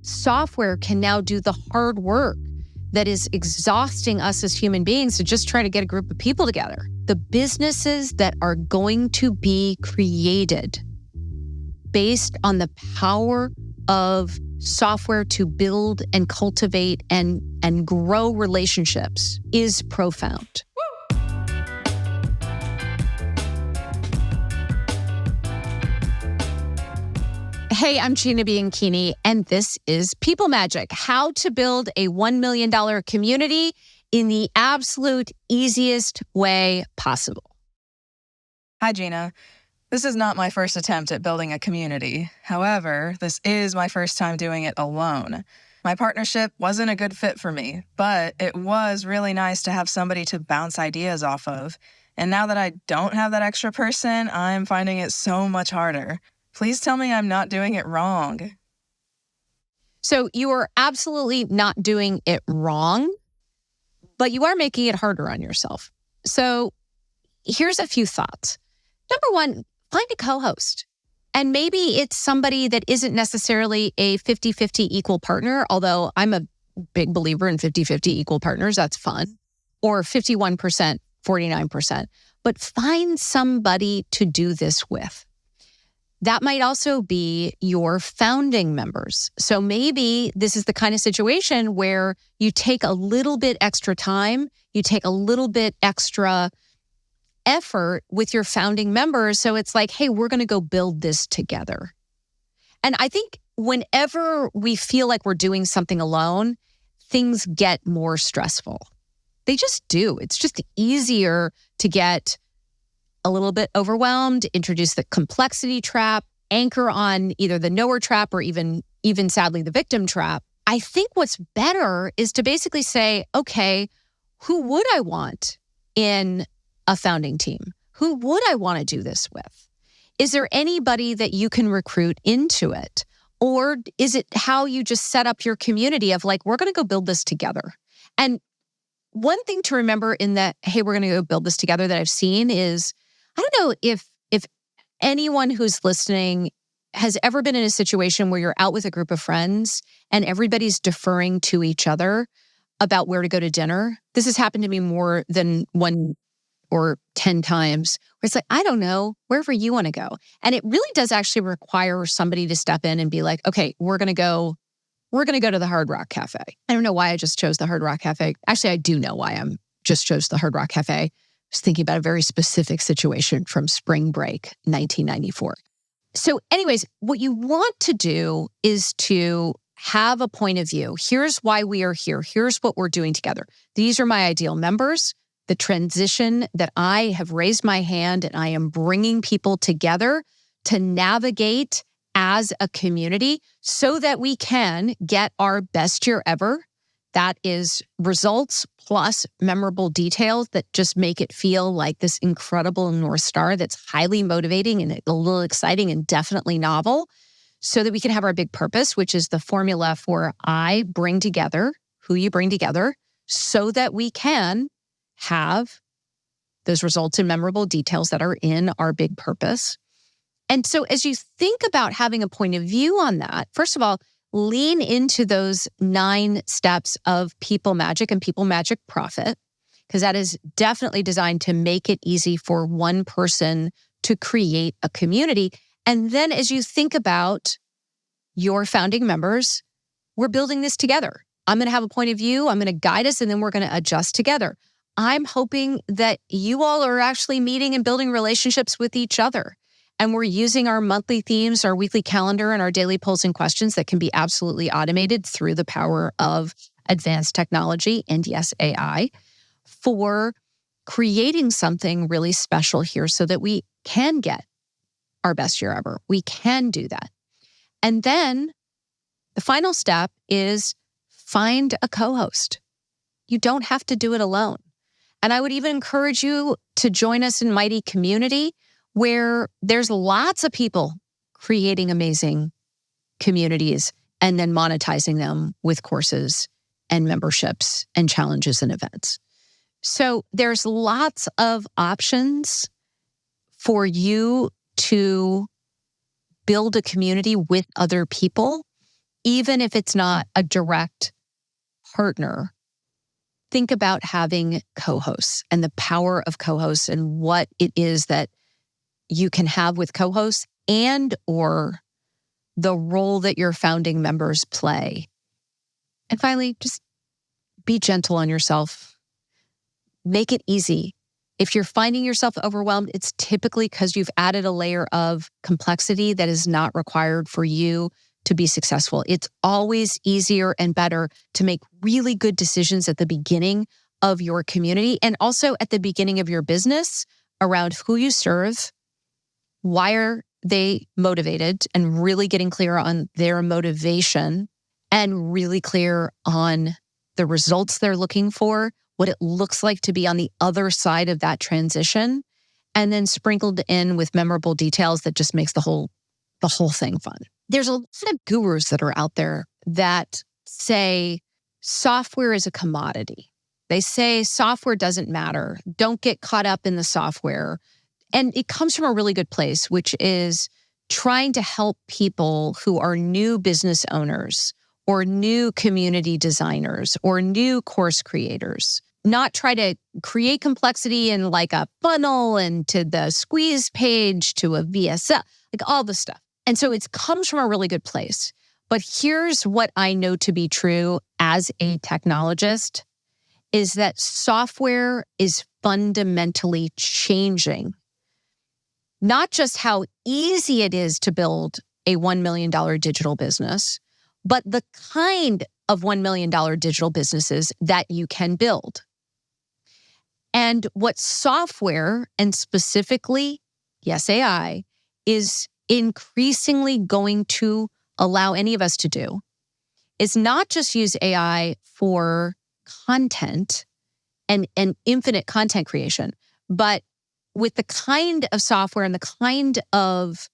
software can now do the hard work that is exhausting us as human beings to just try to get a group of people together. The businesses that are going to be created based on the power of software to build and cultivate and grow relationships is profound. Hey, I'm Gina Bianchini, and this is People Magic, how to build a $1 million community in the absolute easiest way possible. Hi, Gina. This is not my first attempt at building a community. However, this is my first time doing it alone. My partnership wasn't a good fit for me, but it was really nice to have somebody to bounce ideas off of. And now that I don't have that extra person, I'm finding it so much harder. Please tell me I'm not doing it wrong. So you are absolutely not doing it wrong, but you are making it harder on yourself. So here's a few thoughts. Number one, find a co-host. And maybe it's somebody that isn't necessarily a 50-50 equal partner, although I'm a big believer in 50-50 equal partners. That's fun. Or 51%, 49%. But find somebody to do this with. That might also be your founding members. So maybe this is the kind of situation where you take a little bit extra time, you take a little bit extra effort with your founding members. So it's like, hey, we're going to go build this together. And I think whenever we feel like we're doing something alone, things get more stressful. They just do. It's just easier to get a little bit overwhelmed, introduce the complexity trap, anchor on either the knower trap or even sadly the victim trap. I think what's better is to basically say, okay, who would I want in a founding team? Who would I want to do this with? Is there anybody that you can recruit into it? Or is it how you just set up your community of like, we're going to go build this together? And one thing to remember in that, hey, we're going to go build this together that I've seen is, I don't know if anyone who's listening has ever been in a situation where you're out with a group of friends and everybody's deferring to each other about where to go to dinner. This has happened to me more than 1 or 10 times, where it's like, I don't know, wherever you want to go. And it really does actually require somebody to step in and be like, okay, we're going to go to the Hard Rock Cafe. I don't know why I just chose the Hard Rock Cafe. Actually, I do know why I'm just chose the Hard Rock Cafe. I was thinking about a very specific situation from spring break, 1994. So anyways, what you want to do is to have a point of view. Here's why we are here. Here's what we're doing together. These are my ideal members. The transition that I have raised my hand and I am bringing people together to navigate as a community so that we can get our best year ever. That is results plus memorable details that just make it feel like this incredible North Star that's highly motivating and a little exciting and definitely novel, so that we can have our big purpose, which is the formula for I bring together who you bring together so that we can have those results and memorable details that are in our big purpose. And so as you think about having a point of view on that, first of all, lean into those 9 steps of People Magic and People Magic Profit, because that is definitely designed to make it easy for one person to create a community. And then as you think about your founding members, we're building this together. I'm going to have a point of view. I'm going to guide us, and then we're going to adjust together. I'm hoping that you all are actually meeting and building relationships with each other. And we're using our monthly themes, our weekly calendar, and our daily polls and questions that can be absolutely automated through the power of advanced technology and, yes, AI, for creating something really special here so that we can get our best year ever. We can do that. And then the final step is find a co-host. You don't have to do it alone. And I would even encourage you to join us in Mighty Community, where there's lots of people creating amazing communities and then monetizing them with courses and memberships and challenges and events. So there's lots of options for you to build a community with other people even if it's not a direct partner, think about having co-hosts and the power of co-hosts and what it is that you can have with co-hosts and or the role that your founding members play. And finally, just be gentle on yourself. Make it easy. If you're finding yourself overwhelmed, it's typically because you've added a layer of complexity that is not required for you to be successful. It's always easier and better to make really good decisions at the beginning of your community and also at the beginning of your business around who you serve, why are they motivated, and really getting clear on their motivation and really clear on the results they're looking for, what it looks like to be on the other side of that transition, and then sprinkled in with memorable details that just makes the whole thing fun. There's a lot of gurus that are out there that say software is a commodity. They say software doesn't matter. Don't get caught up in the software. And it comes from a really good place, which is trying to help people who are new business owners or new community designers or new course creators, not try to create complexity in like a funnel and to the squeeze page to a VSL, like all the stuff. And so it comes from a really good place. But here's what I know to be true as a technologist is that software is fundamentally changing not just how easy it is to build a $1 million digital business, but the kind of $1 million digital businesses that you can build. And what software, and specifically, yes, AI, is increasingly going to allow any of us to do is not just use AI for content and infinite content creation, but with the kind of software and the kind of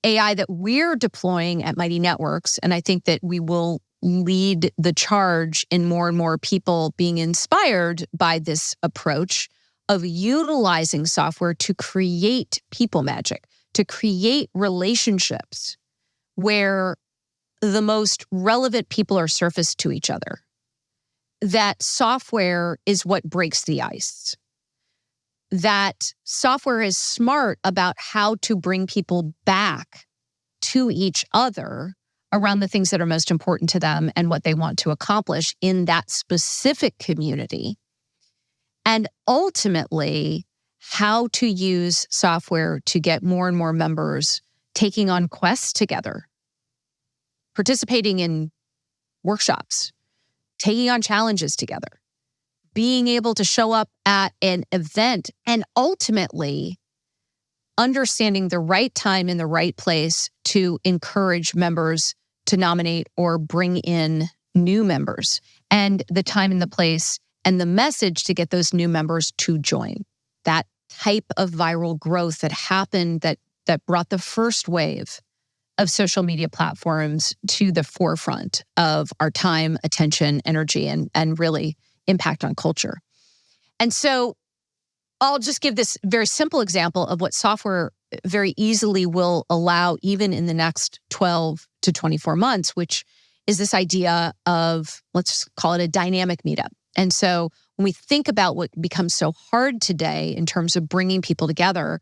AI that we're deploying at Mighty Networks, and I think that we will lead the charge in more and more people being inspired by this approach of utilizing software to create people magic, to create relationships where the most relevant people are surfaced to each other. That software is what breaks the ice. That software is smart about how to bring people back to each other around the things that are most important to them and what they want to accomplish in that specific community. And ultimately, how to use software to get more and more members taking on quests together, participating in workshops, taking on challenges together, being able to show up at an event, and ultimately understanding the right time in the right place to encourage members to nominate or bring in new members, and the time and the place and the message to get those new members to join. That type of viral growth that happened that brought the first wave of social media platforms to the forefront of our time, attention, energy, and really impact on culture. And so I'll just give this very simple example of what software very easily will allow even in the next 12 to 24 months, which is this idea of, let's call it a dynamic meetup. And so when we think about what becomes so hard today in terms of bringing people together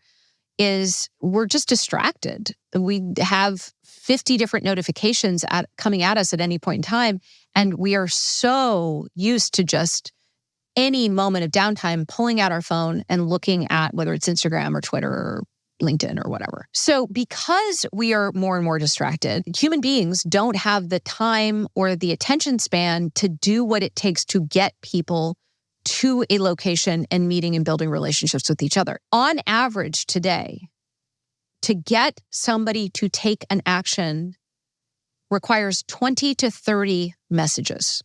is we're just distracted. We have 50 different notifications coming at us at any point in time. And we are so used to just any moment of downtime pulling out our phone and looking at whether it's Instagram or Twitter or LinkedIn or whatever. So because we are more and more distracted, human beings don't have the time or the attention span to do what it takes to get people to a location and meeting and building relationships with each other. On average today, to get somebody to take an action requires 20 to 30 messages.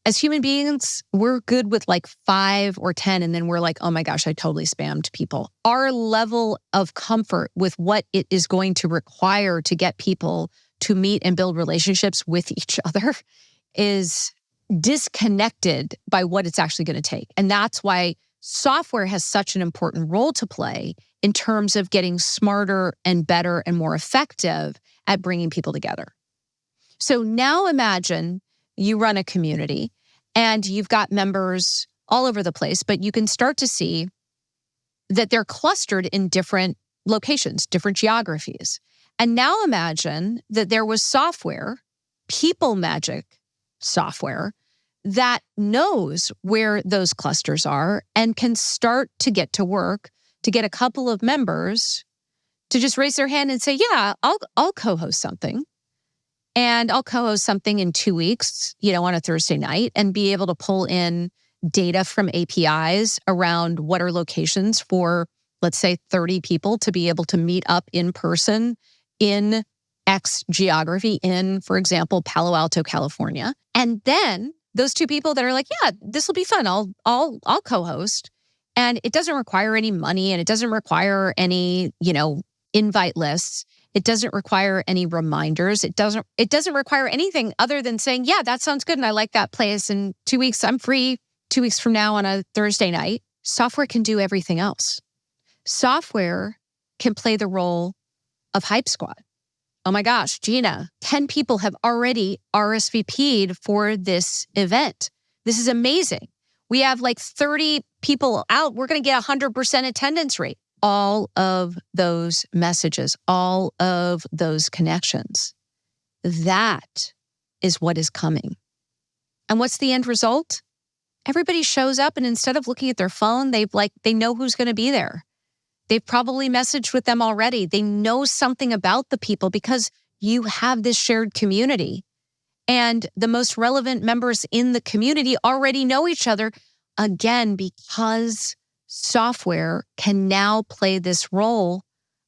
As human beings, we're good with like 5 or 10, and then we're like, oh my gosh, I totally spammed people. Our level of comfort with what it is going to require to get people to meet and build relationships with each other is disconnected by what it's actually going to take. And that's why software has such an important role to play in terms of getting smarter and better and more effective at bringing people together. So now imagine you run a community and you've got members all over the place, but you can start to see that they're clustered in different locations, different geographies. And now imagine that there was software, people magic software, that knows where those clusters are and can start to get to work to get a couple of members to just raise their hand and say, yeah, I'll co-host something. And I'll co-host something in 2 weeks, on a Thursday night, and be able to pull in data from APIs around what are locations for, let's say, 30 people to be able to meet up in person in X geography in, for example, Palo Alto, California. And then those 2 people that are like, yeah, this will be fun. I'll co-host. And it doesn't require any money, and it doesn't require any, invite lists. It doesn't require any reminders. It doesn't require anything other than saying, yeah, that sounds good and I like that place. In 2 weeks, I'm free 2 weeks from now on a Thursday night. Software can do everything else. Software can play the role of Hype Squad. Oh my gosh, Gina, 10 people have already RSVP'd for this event. This is amazing. We have like 30 people out. We're going to get 100% attendance rate. All of those messages, all of those connections. That is what is coming. And what's the end result? Everybody shows up, and instead of looking at their phone, they know who's going to be there. They've probably messaged with them already. They know something about the people because you have this shared community. And the most relevant members in the community already know each other, again, because software can now play this role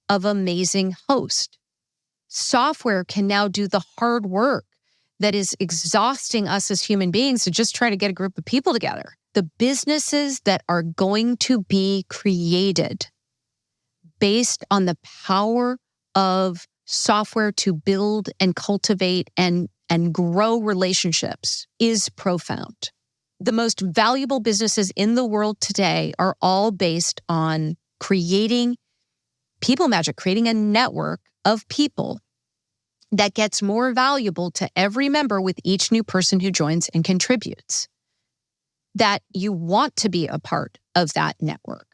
of amazing host. Software can now do the hard work that is exhausting us as human beings to just try to get a group of people together. The businesses that are going to be created based on the power of software to build and cultivate and grow relationships is profound. The most valuable businesses in the world today are all based on creating people magic, creating a network of people that gets more valuable to every member with each new person who joins and contributes. That you want to be a part of that network.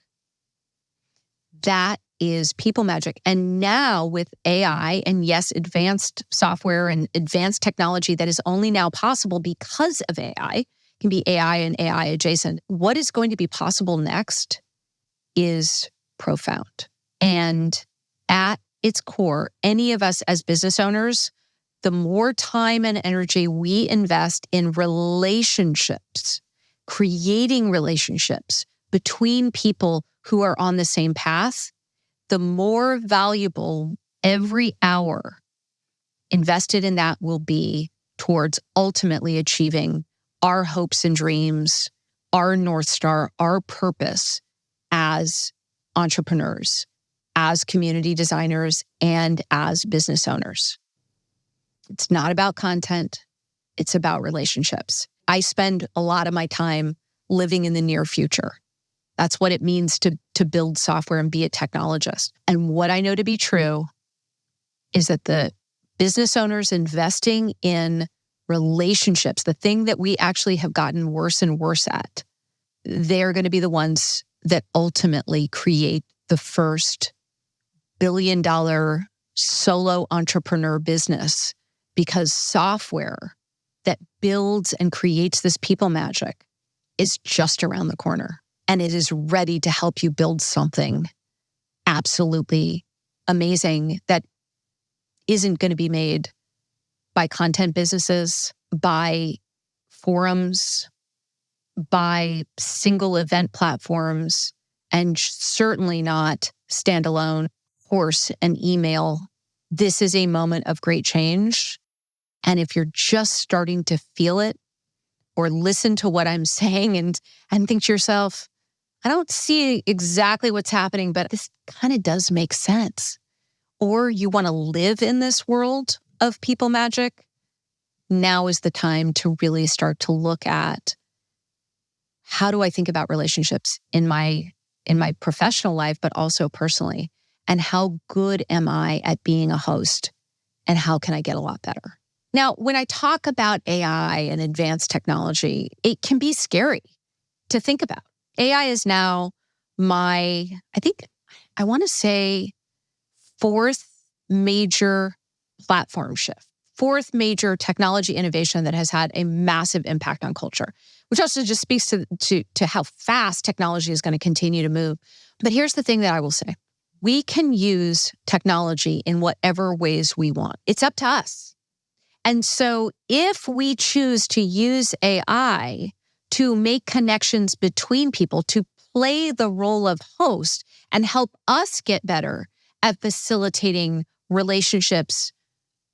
That is people magic. And now with AI and yes, advanced software and advanced technology that is only now possible because of AI, can be AI and AI adjacent. What is going to be possible next is profound. And at its core, any of us as business owners, the more time and energy we invest in relationships, creating relationships between people who are on the same path, the more valuable every hour invested in that will be towards ultimately achieving our hopes and dreams, our North Star, our purpose as entrepreneurs, as community designers, and as business owners. It's not about content. It's about relationships. I spend a lot of my time living in the near future. That's what it means to build software and be a technologist. And what I know to be true is that the business owners investing in relationships, the thing that we actually have gotten worse and worse at, they're going to be the ones that ultimately create the first billion-dollar solo entrepreneur business, because software that builds and creates this people magic is just around the corner. And it is ready to help you build something absolutely amazing that isn't going to be made by content businesses, by forums, by single event platforms, and certainly not standalone course and email. This is a moment of great change. And if you're just starting to feel it or listen to what I'm saying and think to yourself, I don't see exactly what's happening, but this kind of does make sense. Or you want to live in this world of people magic, now is the time to really start to look at, how do I think about relationships in my professional life, but also personally? And how good am I at being a host? And how can I get a lot better? Now, when I talk about AI and advanced technology, it can be scary to think about. AI is now I want to say, fourth major platform shift, fourth major technology innovation that has had a massive impact on culture, which also just speaks to how fast technology is going to continue to move. But here's the thing that I will say. We can use technology in whatever ways we want. It's up to us. And so if we choose to use AI to make connections between people, to play the role of host and help us get better at facilitating relationships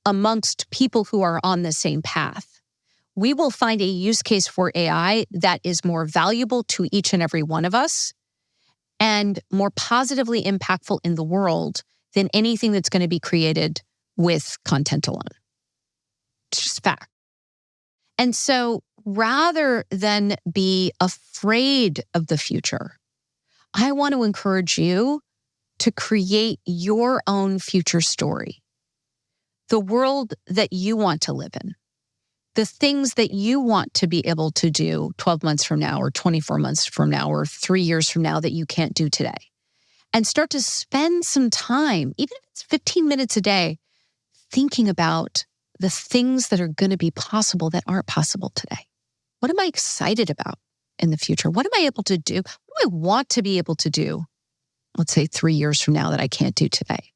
amongst people who are on the same path, we will find a use case for AI that is more valuable to each and every one of us and more positively impactful in the world than anything that's going to be created with content alone. It's just fact. And so rather than be afraid of the future, I want to encourage you to create your own future story, the world that you want to live in, the things that you want to be able to do 12 months from now or 24 months from now or 3 years from now that you can't do today. And start to spend some time, even if it's 15 minutes a day, thinking about the things that are going to be possible that aren't possible today. What am I excited about in the future? What am I able to do? What do I want to be able to do, let's say 3 years from now, that I can't do today?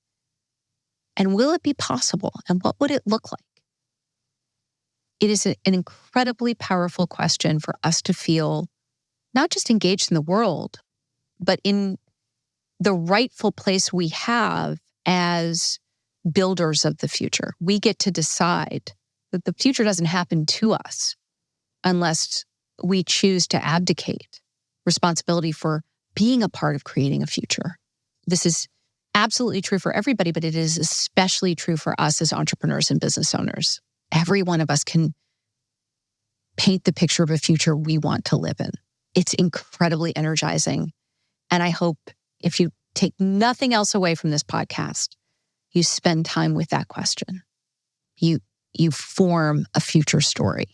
And will it be possible? And what would it look like? It is an incredibly powerful question for us to feel not just engaged in the world, but in the rightful place we have as builders of the future. We get to decide that the future doesn't happen to us unless we choose to abdicate responsibility for being a part of creating a future. This is absolutely true for everybody, but it is especially true for us as entrepreneurs and business owners. Every one of us can paint the picture of a future we want to live in. It's incredibly energizing. And I hope if you take nothing else away from this podcast, you spend time with that question. You form a future story.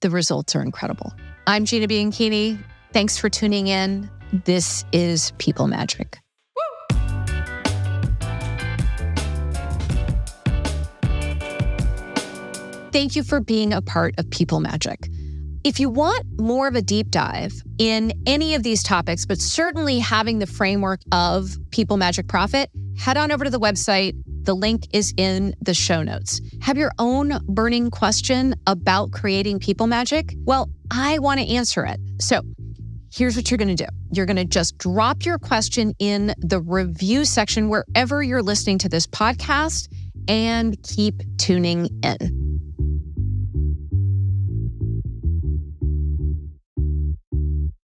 The results are incredible. I'm Gina Bianchini. Thanks for tuning in. This is People Magic. Thank you for being a part of People Magic. If you want more of a deep dive in any of these topics, but certainly having the framework of People Magic Profit, head on over to the website. The link is in the show notes. Have your own burning question about creating people magic? Well, I want to answer it. So here's what you're going to do. You're going to just drop your question in the review section wherever you're listening to this podcast and keep tuning in.